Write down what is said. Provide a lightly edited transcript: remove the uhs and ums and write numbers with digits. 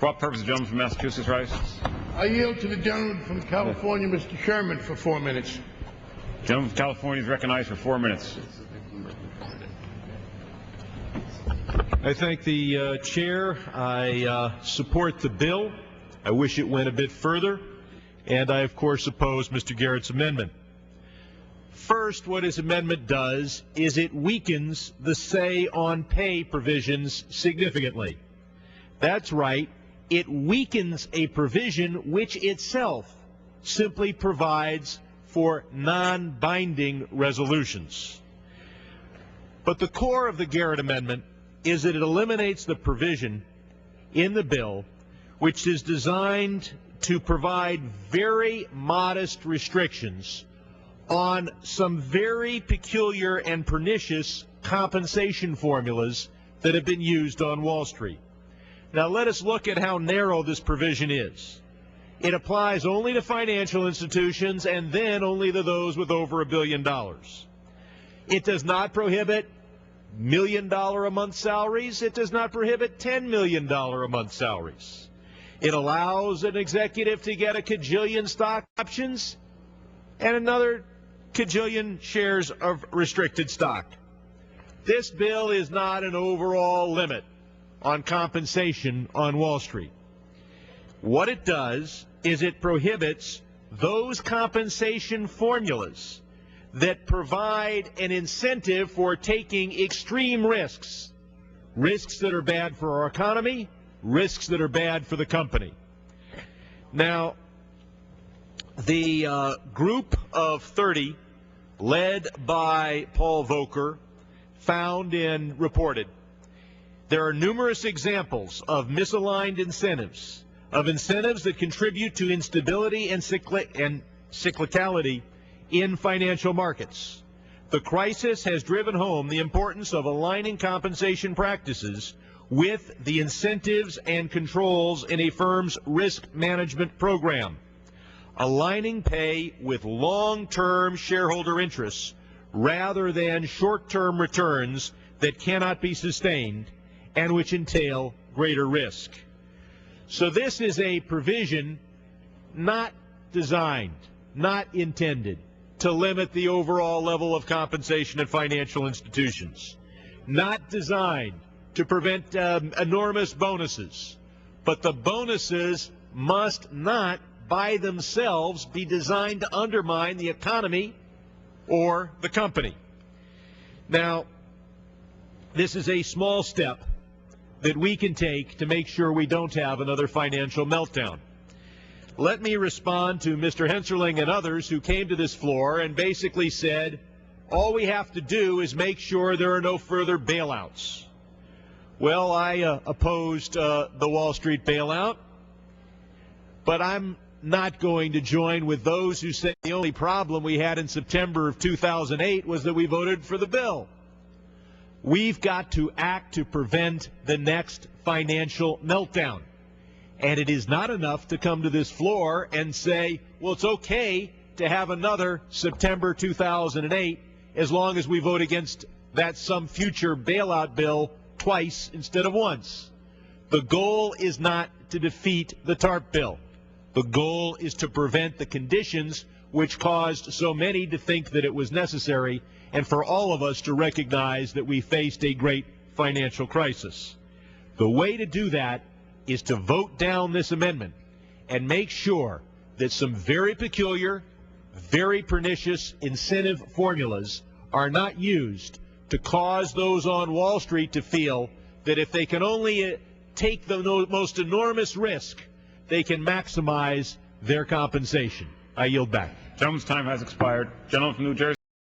For what purpose the gentleman from Massachusetts rises? I yield to the gentleman from California, Mr. Sherman, for 4 minutes. Gentleman from California is recognized for 4 minutes. I thank the chair. I support the bill. I wish it went a bit further. And I, of course, oppose Mr. Garrett's amendment. First, what his amendment does is it weakens the say-on-pay provisions significantly. That's right. It weakens a provision which itself simply provides for non-binding resolutions. But the core of the Garrett amendment is that it eliminates the provision in the bill which is designed to provide very modest restrictions on some very peculiar and pernicious compensation formulas that have been used on Wall Street. Now let us look at how narrow this provision is. It applies only to financial institutions and then only to those with over $1 billion. It does not prohibit $1 million a month salaries. It does not prohibit $10 million a month salaries. It allows an executive to get a cajillion stock options and another cajillion shares of restricted stock. This bill is not an overall limit on compensation on Wall Street. What it does is it prohibits those compensation formulas that provide an incentive for taking extreme risks, risks that are bad for our economy, risks that are bad for the company. Now, the group of 30, led by Paul Volcker, found and reported there are numerous examples of misaligned incentives, of incentives that contribute to instability and cyclicality in financial markets. The crisis has driven home the importance of aligning compensation practices with the incentives and controls in a firm's risk management program. Aligning pay with long-term shareholder interests rather than short-term returns that cannot be sustained and which entail greater risk. So this is a provision not designed, not intended to limit the overall level of compensation at financial institutions, not designed to prevent enormous bonuses, but the bonuses must not by themselves be designed to undermine the economy or the company. Now, this is a small step that we can take to make sure we don't have another financial meltdown. Let me respond to Mr. Hensarling and others who came to this floor and basically said, all we have to do is make sure there are no further bailouts. Well, I opposed the Wall Street bailout, but I'm not going to join with those who say the only problem we had in September of 2008 was that we voted for the bill. We've got to act to prevent the next financial meltdown. And it is not enough to come to this floor and say, well, it's okay to have another September 2008 as long as we vote against that some future bailout bill twice instead of once. The goal is not to defeat the TARP bill. The goal is to prevent the conditions which caused so many to think that it was necessary and for all of us to recognize that we faced a great financial crisis. The way to do that is to vote down this amendment and make sure that some very peculiar, very pernicious incentive formulas are not used to cause those on Wall Street to feel that if they can only take the most enormous risk, they can maximize their compensation. I yield back. Gentleman's time has expired. Gentleman from New Jersey.